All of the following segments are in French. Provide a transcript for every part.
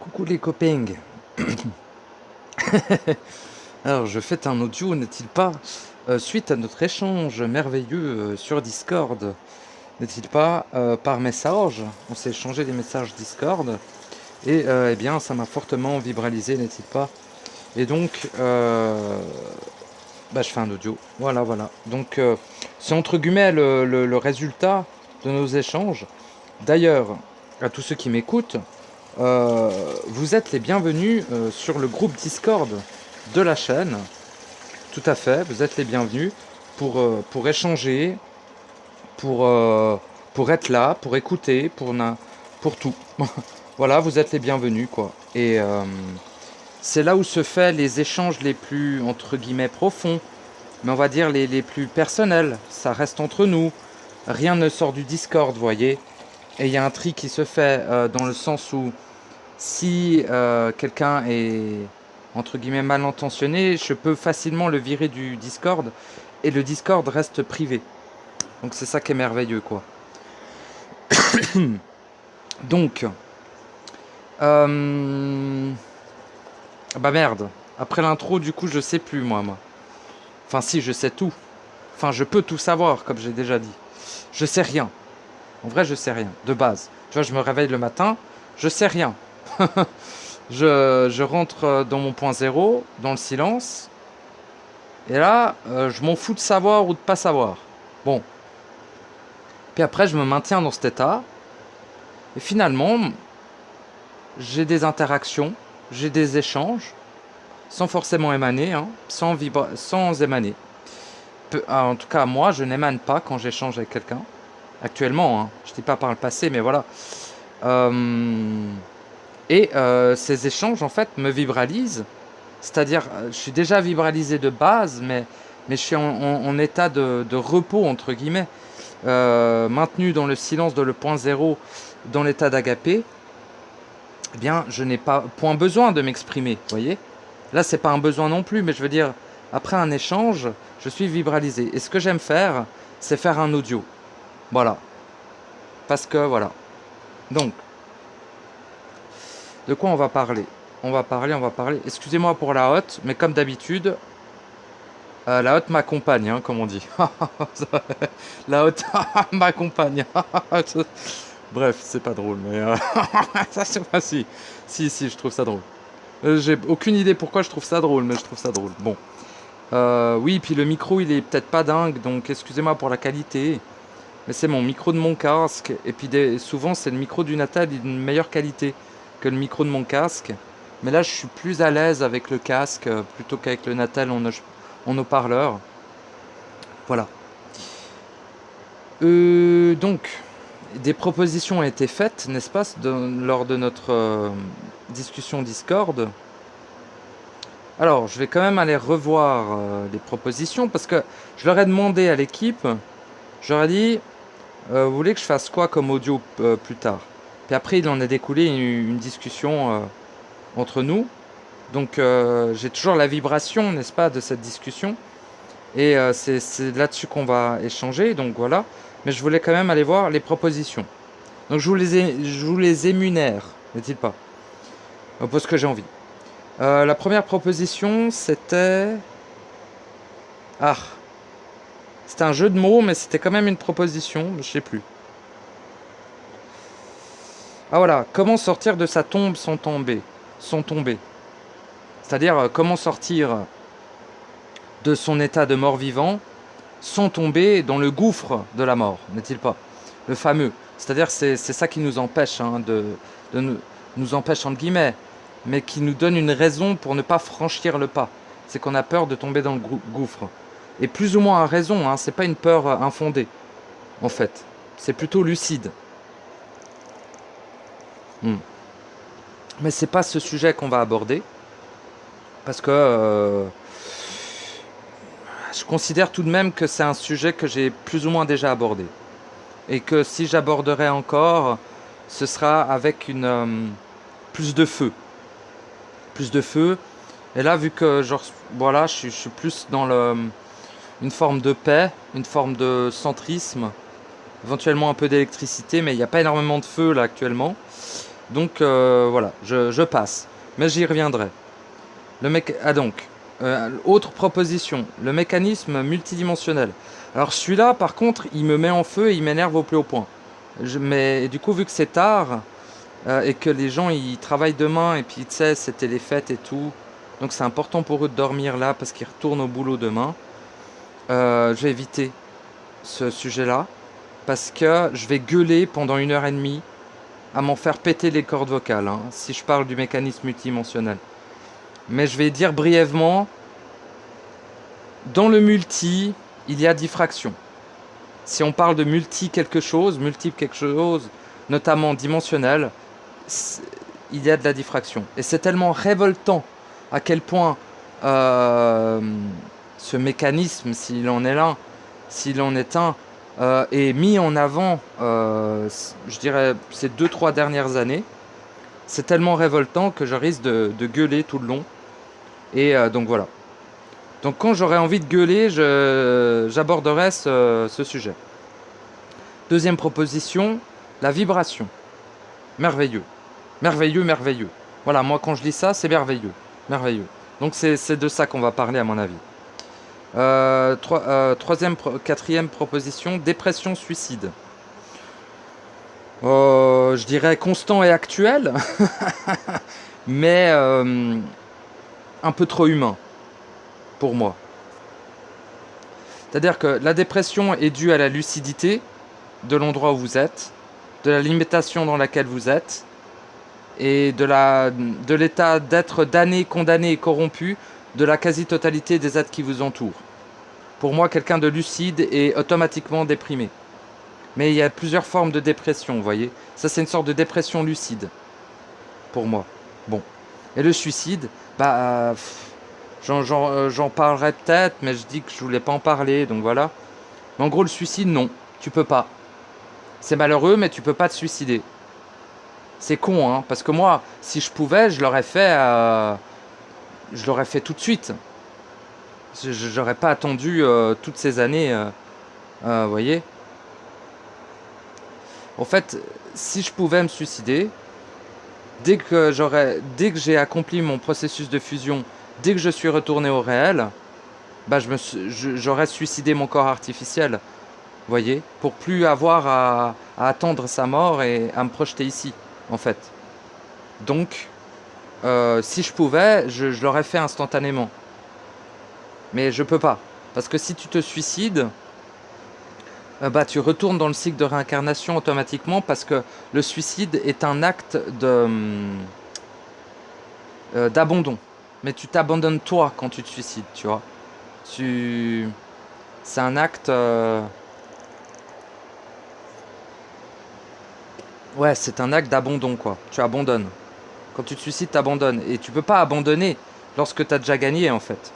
Coucou les copains. Alors je fais un audio, n'est-il pas, suite à notre échange merveilleux sur Discord, n'est-il pas, par message. On s'est échangé des messages Discord et eh bien ça m'a fortement vibralisé, n'est-il pas. Et donc je fais un audio. Voilà. Donc c'est entre guillemets le résultat de nos échanges. D'ailleurs, à tous ceux qui m'écoutent, vous êtes les bienvenus sur le groupe Discord de la chaîne. Tout à fait, vous êtes les bienvenus pour échanger, pour être là, pour écouter, pour tout. Voilà, vous êtes les bienvenus, quoi. Et c'est là où se fait les échanges les plus, entre guillemets, profonds, mais on va dire les plus personnels. Ça reste entre nous. Rien ne sort du Discord, vous voyez. Et il y a un tri qui se fait dans le sens où si quelqu'un est entre guillemets mal intentionné, je peux facilement le virer du Discord et le Discord reste privé. Donc c'est ça qui est merveilleux, quoi. Donc bah merde, après l'intro du coup je sais plus moi. Enfin si, je sais tout. Enfin je peux tout savoir comme j'ai déjà dit. Je sais rien. En vrai je sais rien, de base. Tu vois, je me réveille le matin, je sais rien. je rentre dans mon point zéro, dans le silence. Et là, je m'en fous de savoir ou de pas savoir. Bon. Puis après, je me maintiens dans cet état. Et finalement, j'ai des interactions, j'ai des échanges, sans forcément émaner, hein, sans émaner. En tout cas, moi, je n'émane pas quand j'échange avec quelqu'un. Actuellement, hein, je ne dis pas par le passé, mais voilà. Et ces échanges, en fait, me vibralisent. C'est-à-dire, je suis déjà vibralisé de base, mais je suis en état de repos, entre guillemets, maintenu dans le silence de le point zéro, dans l'état d'agapé. Eh bien, je n'ai pas point besoin de m'exprimer, vous voyez. Là, c'est pas un besoin non plus, mais je veux dire, après un échange, je suis vibralisé. Et ce que j'aime faire, c'est faire un audio. Voilà. Parce que, voilà. Donc, de quoi on va parler? On va parler. Excusez-moi pour la hotte, mais comme d'habitude, la hotte m'accompagne, hein, comme on dit. La hotte m'accompagne. Bref, c'est pas drôle, mais ça c'est pas si. Si, je trouve ça drôle. J'ai aucune idée pourquoi je trouve ça drôle, mais je trouve ça drôle. Bon. Oui, puis le micro, il est peut-être pas dingue, donc excusez-moi pour la qualité. Mais c'est mon micro de mon casque. Et puis souvent, c'est le micro du Natal d'une meilleure qualité que le micro de mon casque. Mais là, je suis plus à l'aise avec le casque plutôt qu'avec le Natal en haut-parleur. Voilà. Donc, des propositions ont été faites, n'est-ce pas, lors de notre discussion Discord. Alors, je vais quand même aller revoir les propositions parce que je leur ai demandé à l'équipe, je leur ai dit, vous voulez que je fasse quoi comme audio plus tard? Puis après, il en a découlé une discussion entre nous. Donc, j'ai toujours la vibration, n'est-ce pas, de cette discussion. Et c'est là-dessus qu'on va échanger, donc voilà. Mais je voulais quand même aller voir les propositions. Donc je vous les émunère, n'est-il pas? Parce que j'ai envie. La première proposition, c'était... Ah, c'était un jeu de mots, mais c'était quand même une proposition, je sais plus. Ah voilà, comment sortir de sa tombe sans tomber? C'est-à-dire, comment sortir de son état de mort-vivant sans tomber dans le gouffre de la mort, n'est-il pas? Le fameux. C'est-à-dire c'est ça qui nous empêche, hein, nous empêche entre guillemets, mais qui nous donne une raison pour ne pas franchir le pas. C'est qu'on a peur de tomber dans le gouffre. Et plus ou moins à raison, hein, c'est pas une peur infondée, en fait. C'est plutôt lucide. Mais c'est pas ce sujet qu'on va aborder, parce que je considère tout de même que c'est un sujet que j'ai plus ou moins déjà abordé. Et que si j'aborderai encore, ce sera avec plus de feu. Plus de feu. Et là, vu que voilà, je suis plus dans une forme de paix, une forme de centrisme, éventuellement un peu d'électricité, mais il n'y a pas énormément de feu là actuellement. Donc voilà, je passe. Mais j'y reviendrai. Autre proposition, le mécanisme multidimensionnel. Alors celui-là, par contre, il me met en feu et il m'énerve au plus haut point. Mais du coup, vu que c'est tard et que les gens ils travaillent demain et puis tu sais, c'était les fêtes et tout, donc c'est important pour eux de dormir là parce qu'ils retournent au boulot demain. Je vais éviter ce sujet-là parce que je vais gueuler pendant 1 heure et demie à m'en faire péter les cordes vocales, hein, si je parle du mécanisme multidimensionnel. Mais je vais dire brièvement, dans le multi, il y a diffraction. Si on parle de multiple quelque chose, notamment dimensionnel, il y a de la diffraction. Et c'est tellement révoltant à quel point ce mécanisme, s'il en est là, s'il en est un, est mis en avant, je dirais, ces 2-3 dernières années. C'est tellement révoltant que je risque de gueuler tout le long. Et donc voilà. Donc quand j'aurai envie de gueuler, j'aborderai ce sujet. Deuxième proposition, la vibration. Merveilleux. Merveilleux, merveilleux. Voilà, moi quand je dis ça, c'est merveilleux. Merveilleux. Donc c'est de ça qu'on va parler à mon avis. Quatrième proposition, dépression, suicide. Je dirais constant et actuel, mais un peu trop humain pour moi. C'est-à-dire que la dépression est due à la lucidité de l'endroit où vous êtes, de la limitation dans laquelle vous êtes, et de l'état d'être damné, condamné et corrompu de la quasi-totalité des êtres qui vous entourent. Pour moi, quelqu'un de lucide est automatiquement déprimé. Mais il y a plusieurs formes de dépression, vous voyez. Ça, c'est une sorte de dépression lucide, pour moi. Bon. Et le suicide, j'en parlerai peut-être, mais je dis que je voulais pas en parler, donc voilà. Mais en gros, le suicide, non, tu peux pas. C'est malheureux, mais tu peux pas te suicider. C'est con, hein, parce que moi, si je pouvais, je l'aurais fait tout de suite. Je n'aurais pas attendu toutes ces années, vous voyez. En fait, si je pouvais me suicider, dès que j'ai accompli mon processus de fusion, dès que je suis retourné au réel, j'aurais suicidé mon corps artificiel, vous voyez, pour plus avoir à attendre sa mort et à me projeter ici, en fait. Donc, si je pouvais, je l'aurais fait instantanément. Mais je peux pas. Parce que si tu te suicides, tu retournes dans le cycle de réincarnation automatiquement parce que le suicide est un acte d'abandon. Mais tu t'abandonnes toi quand tu te suicides, tu vois. C'est un acte... Ouais, c'est un acte d'abandon, quoi. Tu abandonnes. Quand tu te suicides, tu abandonnes. Et tu peux pas abandonner lorsque tu as déjà gagné, en fait.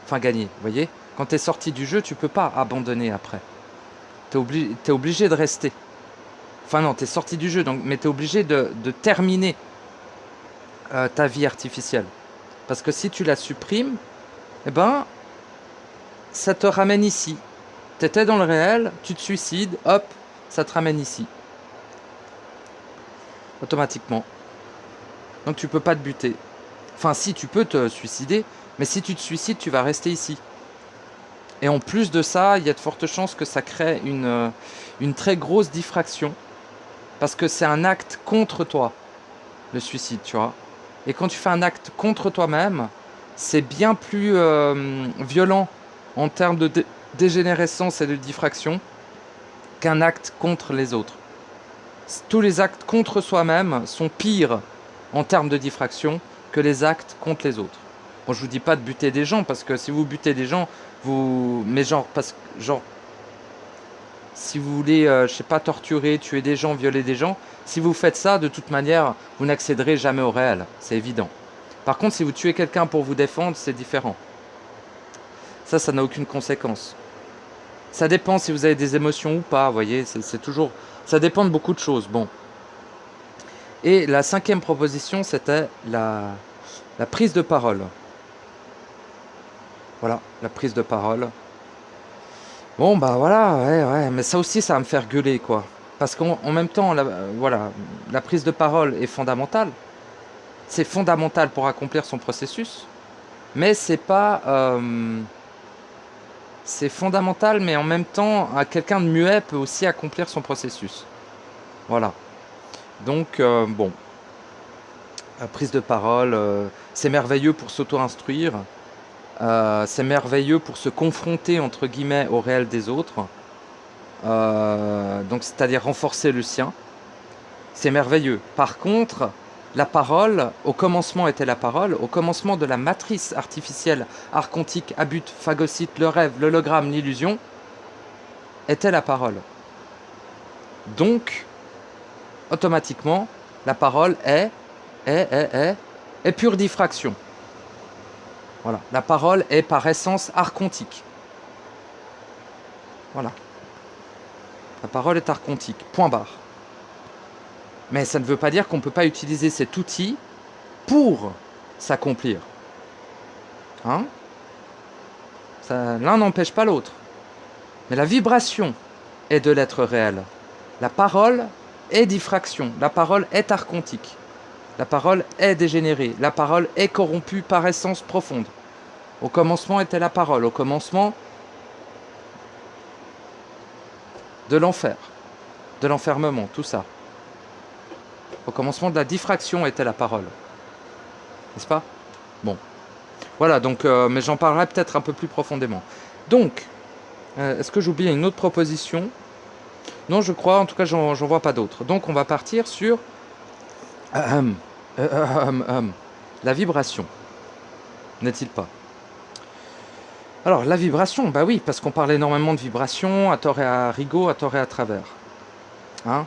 Enfin, gagné, vous voyez. Quand tu es sorti du jeu, tu peux pas abandonner après. T'es obligé de rester. Enfin non, t'es sorti du jeu, donc, mais t'es obligé de terminer ta vie artificielle. Parce que si tu la supprimes, eh ben, ça te ramène ici. T'étais dans le réel, tu te suicides, hop, ça te ramène ici. Automatiquement. Donc tu peux pas te buter. Enfin si, tu peux te suicider, mais si tu te suicides, tu vas rester ici. Et en plus de ça, il y a de fortes chances que ça crée une très grosse diffraction. Parce que c'est un acte contre toi, le suicide, tu vois. Et quand tu fais un acte contre toi-même, c'est bien plus violent en termes de dégénérescence et de diffraction qu'un acte contre les autres. Tous les actes contre soi-même sont pires en termes de diffraction que les actes contre les autres. Bon, je vous dis pas de buter des gens, parce que si vous butez des gens, mais si vous voulez, je sais pas, torturer, tuer des gens, violer des gens, si vous faites ça, de toute manière, vous n'accéderez jamais au réel, c'est évident. Par contre, si vous tuez quelqu'un pour vous défendre, c'est différent. Ça n'a aucune conséquence. Ça dépend si vous avez des émotions ou pas, vous voyez, c'est toujours... Ça dépend de beaucoup de choses, bon. Et la 5e proposition, c'était la prise de parole. Voilà, la prise de parole. Bon, bah voilà, ouais, mais ça aussi, ça va me faire gueuler, quoi. Parce qu'en même temps, voilà, la prise de parole est fondamentale. C'est fondamental pour accomplir son processus. Mais c'est pas... c'est fondamental, mais en même temps, quelqu'un de muet peut aussi accomplir son processus. Voilà. Donc, bon. Prise de parole, c'est merveilleux pour s'auto-instruire. C'est merveilleux pour se confronter, entre guillemets, au réel des autres. Donc, c'est-à-dire renforcer le sien. C'est merveilleux. Par contre, la parole, au commencement était la parole, au commencement de la matrice artificielle, archontique, abut, phagocyte, le rêve, l'hologramme, l'illusion, était la parole. Donc, automatiquement, la parole est pure diffraction. Voilà. La parole est par essence archontique. Voilà. La parole est archontique. Point barre. Mais ça ne veut pas dire qu'on ne peut pas utiliser cet outil pour s'accomplir. Hein? L'un n'empêche pas l'autre. Mais la vibration est de l'être réel. La parole est diffraction. La parole est archontique. La parole est dégénérée. La parole est corrompue par essence profonde. Au commencement était la parole. Au commencement de l'enfer, de l'enfermement, tout ça. Au commencement de la diffraction était la parole. N'est-ce pas? Bon. Voilà, donc, mais j'en parlerai peut-être un peu plus profondément. Donc, est-ce que j'oublie une autre proposition? Non, je crois, en tout cas, j'en vois pas d'autres. Donc, on va partir sur la vibration. N'est-il pas? Alors, la vibration, bah oui, parce qu'on parle énormément de vibration, à tort et à rigot, à tort et à travers. Hein?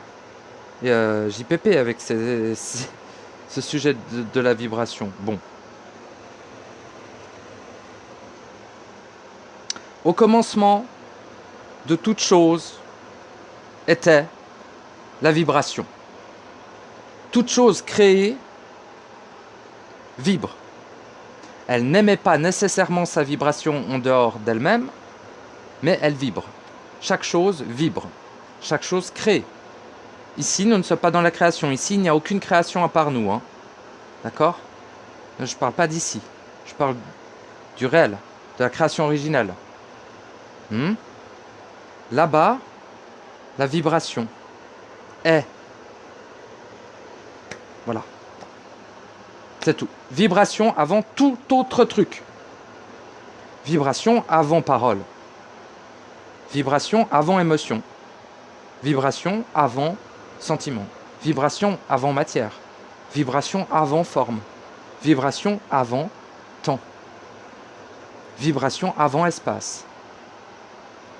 Et JPP avec ce sujet de la vibration. Bon. Au commencement de toute chose était la vibration. Toute chose créée vibre. Elle n'émet pas nécessairement sa vibration en dehors d'elle-même, mais elle vibre. Chaque chose vibre. Chaque chose crée. Ici, nous ne sommes pas dans la création. Ici, il n'y a aucune création à part nous. Hein. D'accord? Je ne parle pas d'ici. Je parle du réel, de la création originelle. Là-bas, la vibration est. Voilà. C'est tout. Vibration avant tout autre truc. Vibration avant parole. Vibration avant émotion. Vibration avant sentiment. Vibration avant matière. Vibration avant forme. Vibration avant temps. Vibration avant espace.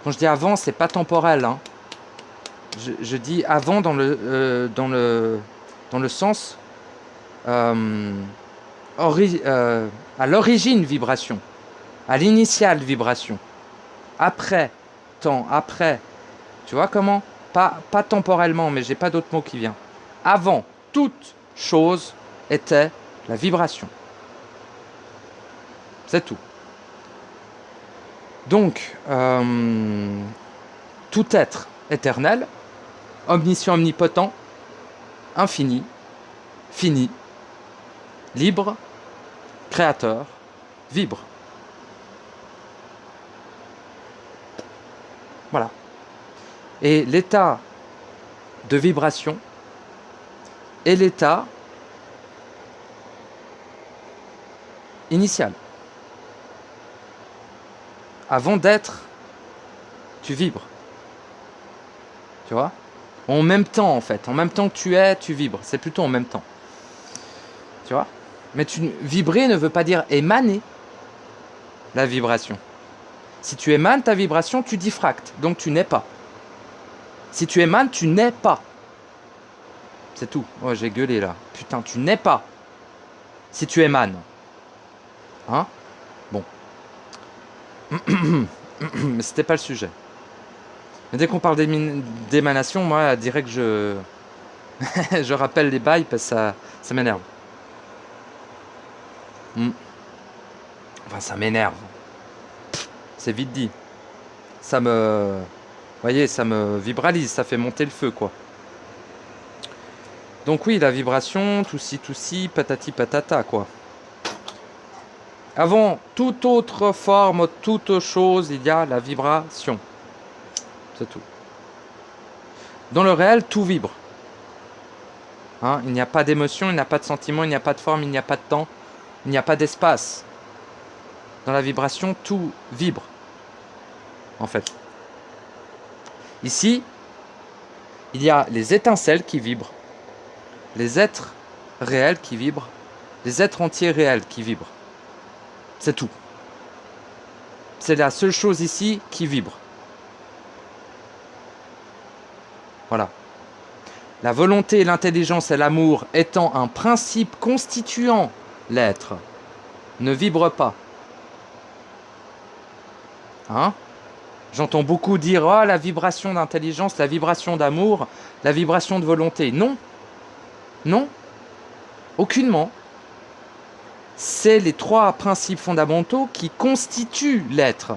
Quand je dis avant, c'est pas temporel. Hein. Je dis avant dans le sens à l'origine vibration, à l'initiale vibration. Après, temps, après. Tu vois comment? Pas temporellement, mais j'ai pas d'autre mot qui vient. Avant, toute chose était la vibration. C'est tout. Donc, tout être éternel, omniscient, omnipotent, infini, fini, libre, créateur, vibre. Voilà. Et l'état de vibration est l'état initial. Avant d'être, tu vibres. Tu vois? En même temps, en fait. En même temps que tu es, tu vibres. C'est plutôt en même temps. Tu vois? Mais vibrer ne veut pas dire émaner la vibration. Si tu émanes ta vibration, tu diffractes. Donc tu n'es pas. Si tu émanes, tu n'es pas. C'est tout. Oh, j'ai gueulé là. Putain, tu n'es pas. Si tu émanes. Hein? Bon. Mais c'était pas le sujet. Mais dès qu'on parle d'émanation, moi, direct, je rappelle les bails parce que ça m'énerve. Enfin, ça m'énerve. C'est vite dit. Ça me... Vous voyez, ça me vibralise, ça fait monter le feu, quoi. Donc oui, la vibration, tout ci, patati patata, quoi. Avant toute autre forme, toute chose, il y a la vibration. C'est tout. Dans le réel, tout vibre. Hein, il n'y a pas d'émotion, il n'y a pas de sentiment, il n'y a pas de forme, il n'y a pas de temps, il n'y a pas d'espace. Dans la vibration, tout vibre, en fait. Ici, il y a les étincelles qui vibrent, les êtres réels qui vibrent, les êtres entiers réels qui vibrent. C'est tout. C'est la seule chose ici qui vibre. Voilà. La volonté, l'intelligence et l'amour étant un principe constituant l'être, ne vibrent pas. Hein? J'entends beaucoup dire « Ah, la vibration d'intelligence, la vibration d'amour, la vibration de volonté. » Non. Non. Aucunement. C'est les trois principes fondamentaux qui constituent l'être.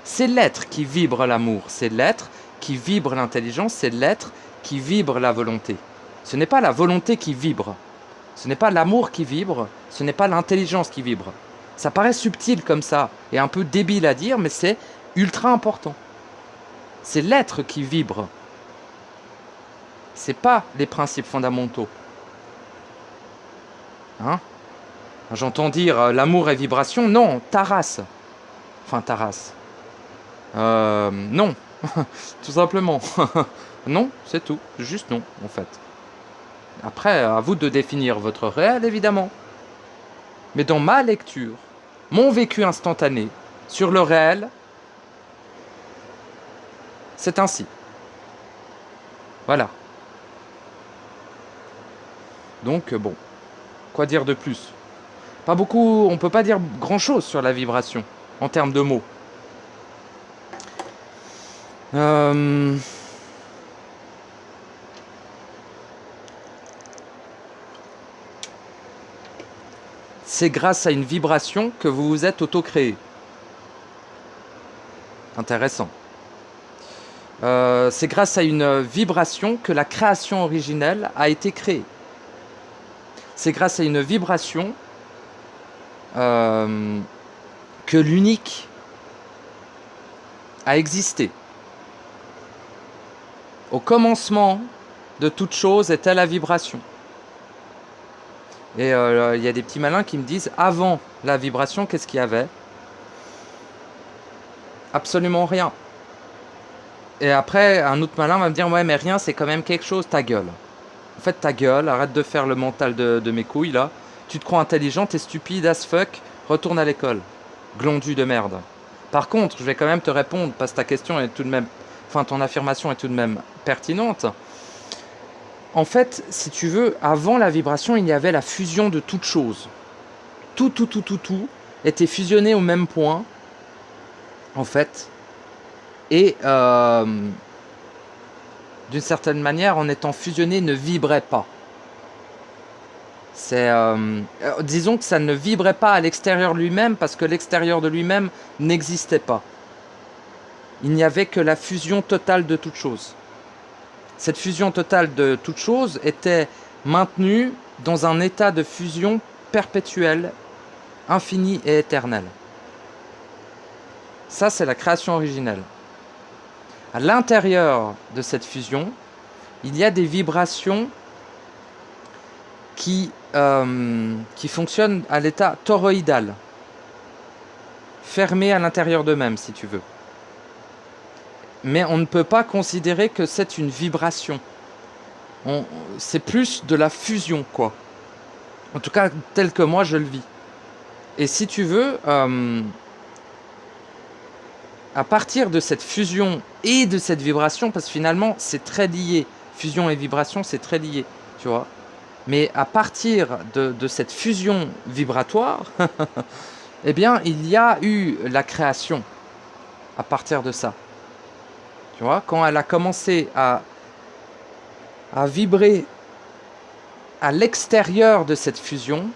C'est l'être qui vibre l'amour, c'est l'être qui vibre l'intelligence, c'est l'être qui vibre la volonté. Ce n'est pas la volonté qui vibre, ce n'est pas l'amour qui vibre, ce n'est pas l'intelligence qui vibre. Ça paraît subtil comme ça, et un peu débile à dire, mais c'est ultra important. C'est l'être qui vibre. C'est pas les principes fondamentaux. Hein? J'entends dire l'amour est vibration. Non, ta race. Enfin, ta race. Non. Tout simplement. Non, c'est tout. Juste non, en fait. Après, à vous de définir votre réel, évidemment. Mais dans ma lecture, mon vécu instantané sur le réel, c'est ainsi. Voilà. Donc, bon. Quoi dire de plus? Pas beaucoup, on peut pas dire grand-chose sur la vibration, en termes de mots. C'est grâce à une vibration que vous vous êtes auto-créé. Intéressant. C'est grâce à une vibration que la création originelle a été créée. C'est grâce à une vibration que l'unique a existé. Au commencement de toute chose était la vibration. Et il y a des petits malins qui me disent, avant la vibration, qu'est-ce qu'il y avait? Absolument rien. Et après, un autre malin va me dire, ouais, mais rien, c'est quand même quelque chose, ta gueule. En fait, ta gueule, arrête de faire le mental de mes couilles, là. Tu te crois intelligent, t'es stupide as fuck, retourne à l'école. Glandu de merde. Par contre, je vais quand même te répondre, parce que ta question est tout de même... Enfin, ton affirmation est tout de même pertinente. En fait, si tu veux, avant la vibration, il y avait la fusion de toute chose. Tout était fusionné au même point, en fait. Et d'une certaine manière, en étant fusionné, ne vibrait pas. Disons que ça ne vibrait pas à l'extérieur de lui-même, parce que l'extérieur de lui-même n'existait pas. Il n'y avait que la fusion totale de toute chose. Cette fusion totale de toute chose était maintenue dans un état de fusion perpétuelle, infinie et éternelle. Ça, c'est la création originelle. À l'intérieur de cette fusion, il y a des vibrations qui fonctionnent à l'état toroïdal, fermées à l'intérieur d'eux-mêmes, si tu veux. Mais on ne peut pas considérer que c'est une vibration. C'est plus de la fusion, quoi. En tout cas, tel que moi, je le vis. Et si tu veux, à partir de cette fusion et de cette vibration, parce que finalement, c'est très lié. Fusion et vibration, c'est très lié, tu vois. Mais à partir de cette fusion vibratoire, eh bien, il y a eu la création à partir de ça. Tu vois, quand elle a commencé à vibrer à l'extérieur de cette fusion,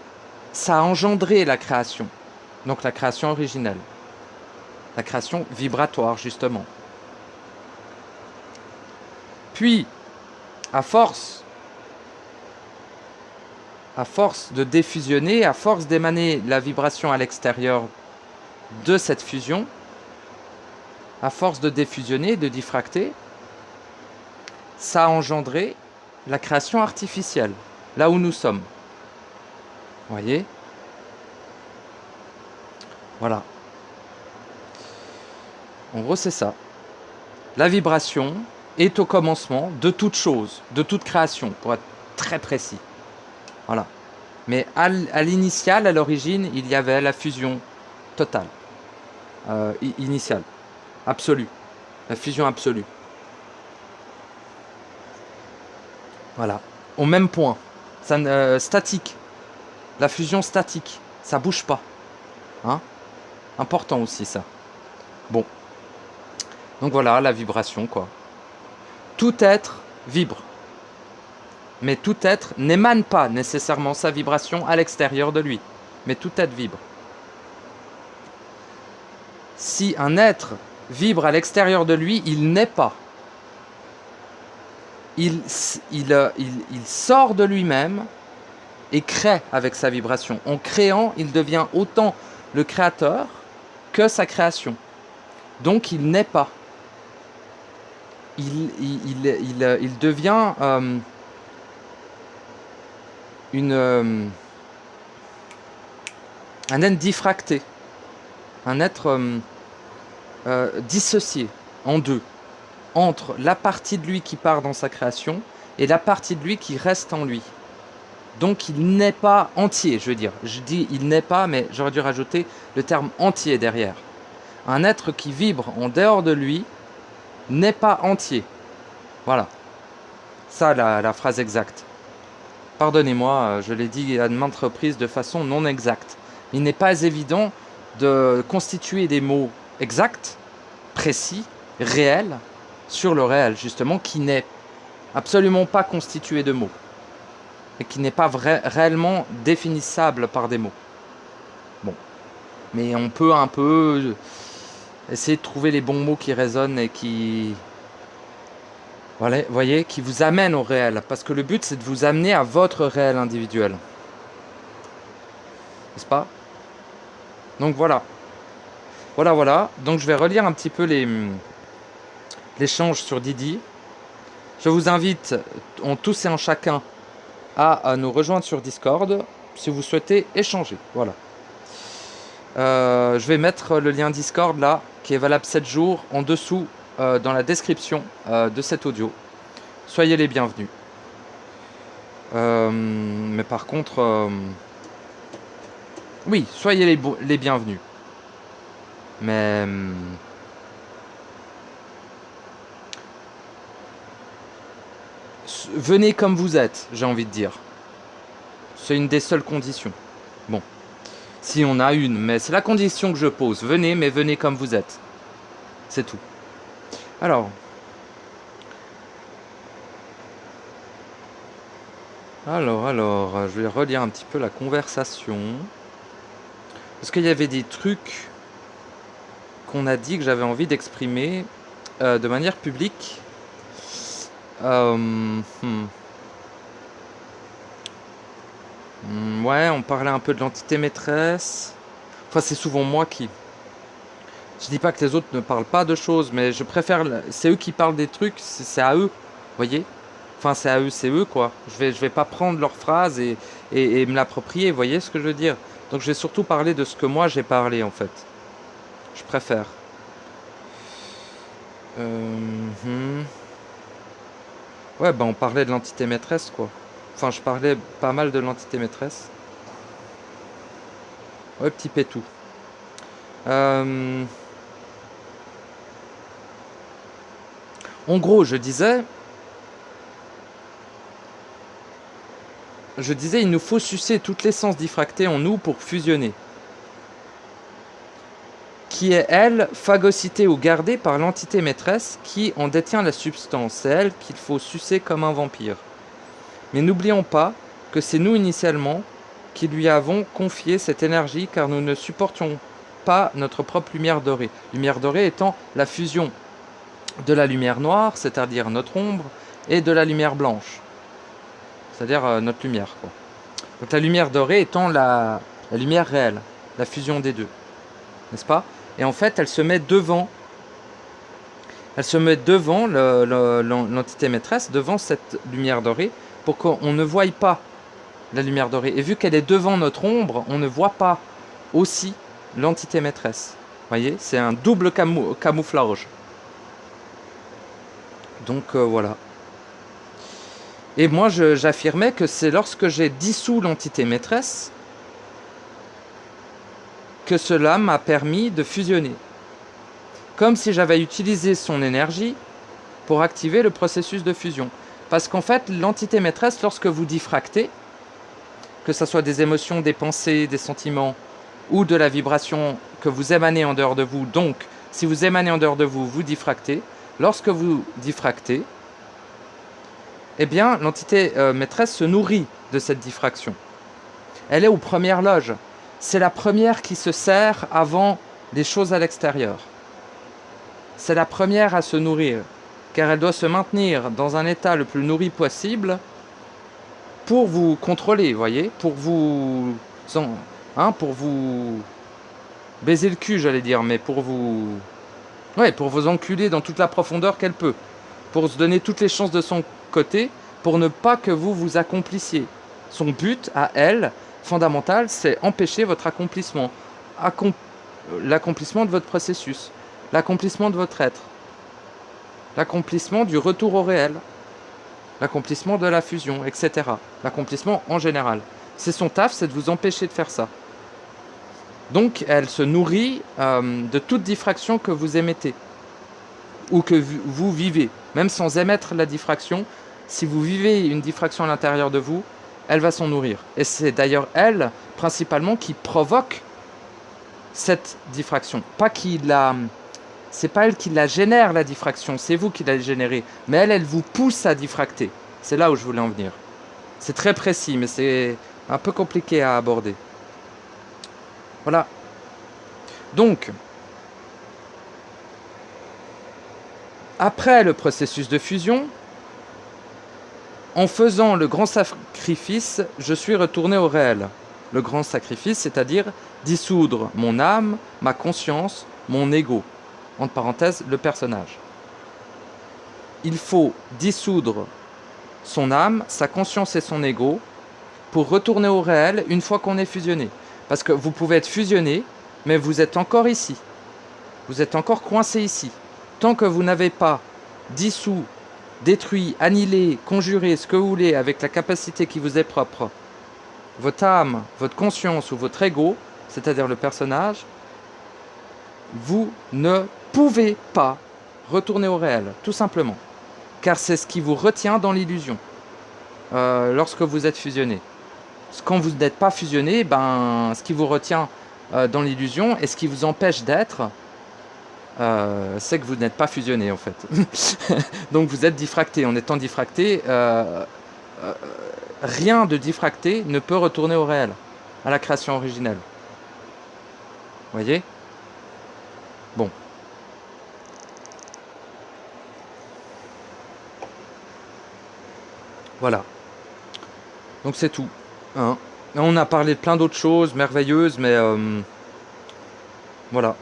ça a engendré la création. Donc la création originelle. La création vibratoire, justement. Puis, à force à force de défusionner, à force d'émaner la vibration à l'extérieur de cette fusion, à force de défusionner, de diffracter, ça a engendré la création artificielle, là où nous sommes. Vous voyez? Voilà. En gros, c'est ça. La vibration est au commencement de toute chose, de toute création, pour être très précis. Voilà. Mais à l'initiale, à l'origine, il y avait la fusion totale. Initiale. Absolue. La fusion absolue. Voilà. Au même point. Ça, statique. La fusion statique. Ça bouge pas. Hein? Important aussi, ça. Bon. Donc voilà, la vibration, quoi. Tout être vibre. Mais tout être n'émane pas nécessairement sa vibration à l'extérieur de lui. Mais tout être vibre. Si un être vibre à l'extérieur de lui, il n'est pas. Il sort de lui-même et crée avec sa vibration. En créant, il devient autant le créateur que sa création. Donc il n'est pas. Il devient un être diffracté, un être dissocié en deux, entre la partie de lui qui part dans sa création et la partie de lui qui reste en lui. Donc il n'est pas entier, je veux dire. Je dis il n'est pas, mais j'aurais dû rajouter le terme entier derrière. Un être qui vibre en dehors de lui n'est pas entier. Voilà. Ça, la phrase exacte. Pardonnez-moi, je l'ai dit à maintes reprises de façon non exacte. Il n'est pas évident de constituer des mots exacts, précis, réels, sur le réel, justement, qui n'est absolument pas constitué de mots. Et qui n'est pas réellement définissable par des mots. Bon. Mais on peut un peu essayer de trouver les bons mots qui résonnent et qui... Voilà, voyez, qui vous amènent au réel. Parce que le but, c'est de vous amener à votre réel individuel. N'est-ce pas? Donc voilà. Voilà. Donc je vais relire un petit peu l'échange sur Didi. Je vous invite, en tous et en chacun, à nous rejoindre sur Discord si vous souhaitez échanger. Voilà. Je vais mettre le lien Discord là, qui est valable 7 jours, en dessous dans la description de cet audio. Soyez les bienvenus. Mais par contre, oui, soyez les bienvenus. Mais venez comme vous êtes, j'ai envie de dire. C'est une des seules conditions. Bon, si on a une, mais c'est la condition que je pose. Venez, mais venez comme vous êtes. C'est tout. Alors, je vais relire un petit peu la conversation. Parce qu'il y avait des trucs qu'on a dit que j'avais envie d'exprimer de manière publique. Ouais, on parlait un peu de l'entité maîtresse. Enfin, c'est souvent moi qui... Je dis pas que les autres ne parlent pas de choses, mais je préfère... C'est eux qui parlent des trucs, c'est à eux, vous voyez? Enfin, c'est eux, quoi. Je vais pas prendre leurs phrases et me l'approprier, vous voyez ce que je veux dire? Donc je vais surtout parler de ce que moi j'ai parlé, en fait. Je préfère. Ouais, on parlait de l'entité maîtresse, quoi. Enfin, je parlais pas mal de l'entité maîtresse. Ouais, petit pétou. En gros, je disais, il nous faut sucer toute l'essence diffractée en nous pour fusionner. Qui est, elle, phagocytée ou gardée par l'entité maîtresse qui en détient la substance. C'est elle qu'il faut sucer comme un vampire. Mais n'oublions pas que c'est nous initialement qui lui avons confié cette énergie car nous ne supportions pas notre propre lumière dorée. Lumière dorée étant la fusion de la lumière noire, c'est-à-dire notre ombre, et de la lumière blanche, c'est-à-dire notre lumière, quoi. Donc la lumière dorée étant la lumière réelle, la fusion des deux, n'est-ce pas? Et en fait, elle se met devant l'entité maîtresse, devant cette lumière dorée, pour qu'on ne voie pas la lumière dorée. Et vu qu'elle est devant notre ombre, on ne voit pas aussi l'entité maîtresse. Vous voyez, c'est un double camouflage. Donc voilà. Et moi, j'affirmais que c'est lorsque j'ai dissous l'entité maîtresse que cela m'a permis de fusionner. Comme si j'avais utilisé son énergie pour activer le processus de fusion. Parce qu'en fait, l'entité maîtresse, lorsque vous diffractez, que ce soit des émotions, des pensées, des sentiments, ou de la vibration que vous émanez en dehors de vous, donc si vous émanez en dehors de vous, vous diffractez. Lorsque vous diffractez, eh bien, l'entité maîtresse se nourrit de cette diffraction. Elle est aux premières loges. C'est la première qui se sert avant les choses à l'extérieur. C'est la première à se nourrir, car elle doit se maintenir dans un état le plus nourri possible pour vous contrôler, voyez, pour vous baiser le cul, j'allais dire, mais pour vous enculer dans toute la profondeur qu'elle peut, pour se donner toutes les chances de son côté, pour ne pas que vous vous accomplissiez. Son but, à elle, fondamental, c'est empêcher votre accomplissement, l'accomplissement de votre processus, l'accomplissement de votre être, l'accomplissement du retour au réel, l'accomplissement de la fusion, etc. L'accomplissement en général. C'est son taf, c'est de vous empêcher de faire ça. Donc, elle se nourrit de toute diffraction que vous émettez ou que vous vivez. Même sans émettre la diffraction, si vous vivez une diffraction à l'intérieur de vous, elle va s'en nourrir. Et c'est d'ailleurs elle, principalement, qui provoque cette diffraction. C'est pas elle qui la génère, la diffraction, c'est vous qui la générez. Mais elle vous pousse à diffracter. C'est là où je voulais en venir. C'est très précis, mais c'est un peu compliqué à aborder. Voilà. Donc, après le processus de fusion, en faisant le grand sacrifice, je suis retourné au réel. Le grand sacrifice, c'est-à-dire dissoudre mon âme, ma conscience, mon ego. Entre parenthèses, le personnage. Il faut dissoudre son âme, sa conscience et son ego pour retourner au réel une fois qu'on est fusionné. Parce que vous pouvez être fusionné, mais vous êtes encore ici. Vous êtes encore coincé ici. Tant que vous n'avez pas dissous, détruit, annihilé, conjuré, ce que vous voulez, avec la capacité qui vous est propre, votre âme, votre conscience ou votre ego, c'est-à-dire le personnage, vous ne pouvez pas retourner au réel, tout simplement. Car c'est ce qui vous retient dans l'illusion, lorsque vous êtes fusionné. Quand vous n'êtes pas fusionné, ce qui vous retient dans l'illusion et ce qui vous empêche d'être, c'est que vous n'êtes pas fusionné en fait. Donc vous êtes diffracté. En étant diffracté, rien de diffracté ne peut retourner au réel, à la création originelle. Vous voyez? Bon. Voilà. Donc c'est tout. Hein. On a parlé de plein d'autres choses merveilleuses, mais voilà.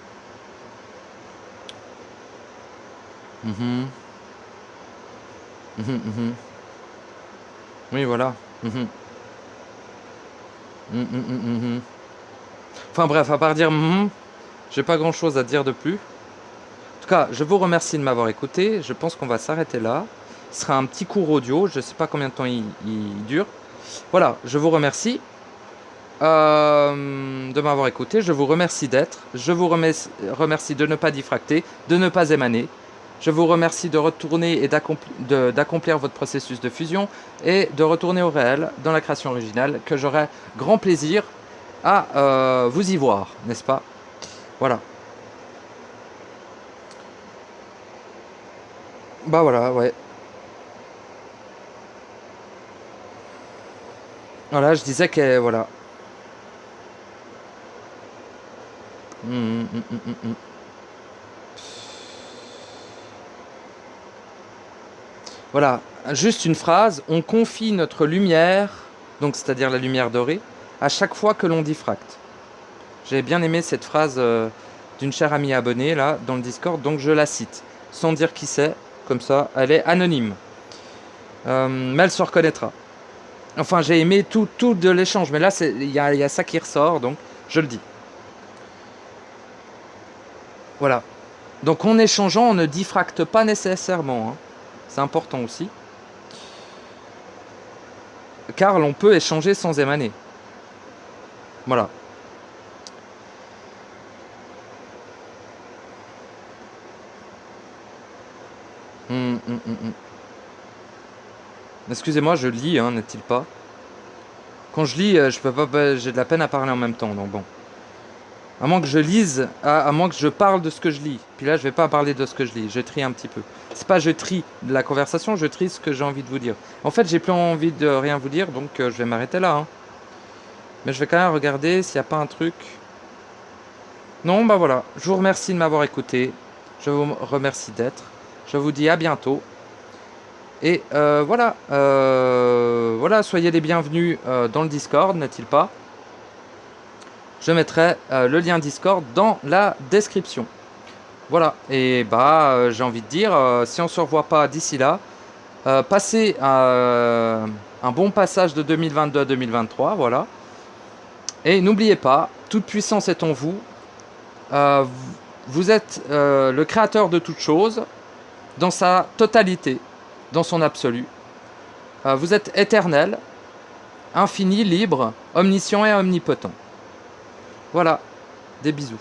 Mhm. Mhm, mhm. Oui, voilà. Mhm. Mhm, mhm, mhm. Enfin bref, à part dire j'ai pas grand chose à dire de plus. En tout cas, je vous remercie de m'avoir écouté. Je pense qu'on va s'arrêter là. Ce sera un petit cours audio. Je sais pas combien de temps il dure. Voilà, je vous remercie de m'avoir écouté. Je vous remercie d'être. Je vous remercie de ne pas diffracter, de ne pas émaner. Je vous remercie de retourner et d'accomplir votre processus de fusion et de retourner au réel dans la création originale que j'aurai grand plaisir à vous y voir, n'est-ce pas? Voilà. Bah voilà, ouais. Voilà, je disais que voilà. Hum, hum, hum, hum, hum. Voilà, juste une phrase. On confie notre lumière donc c'est-à-dire la lumière dorée, à chaque fois que l'on diffracte. J'ai bien aimé cette phrase d'une chère amie abonnée, là, dans le Discord, donc je la cite, sans dire qui c'est, comme ça, elle est anonyme. Mais elle se reconnaîtra. Enfin, j'ai aimé tout de l'échange, mais là, il y a ça qui ressort, donc je le dis. Voilà. Donc en échangeant, on ne diffracte pas nécessairement. Hein. C'est important aussi. Car l'on peut échanger sans émaner. Voilà. Excusez-moi, je lis, hein, n'est-il pas? Quand je lis, je peux pas, j'ai de la peine à parler en même temps, donc bon. À moins que je lise, à moins que je parle de ce que je lis. Puis là, je vais pas parler de ce que je lis, je trie un petit peu. C'est pas je trie de la conversation, je trie ce que j'ai envie de vous dire. En fait, j'ai plus envie de rien vous dire, donc je vais m'arrêter là. Hein. Mais je vais quand même regarder s'il n'y a pas un truc. Non, bah voilà. Je vous remercie de m'avoir écouté. Je vous remercie d'être. Je vous dis à bientôt. Et voilà. Voilà, soyez les bienvenus dans le Discord, n'est-il pas? Je mettrai le lien Discord dans la description. Voilà, et bah j'ai envie de dire, si on ne se revoit pas d'ici là, passez un bon passage de 2022 à 2023, voilà. Et n'oubliez pas, toute puissance est en vous. Vous êtes le créateur de toute chose, dans sa totalité, dans son absolu. Vous êtes éternel, infini, libre, omniscient et omnipotent. Voilà, des bisous.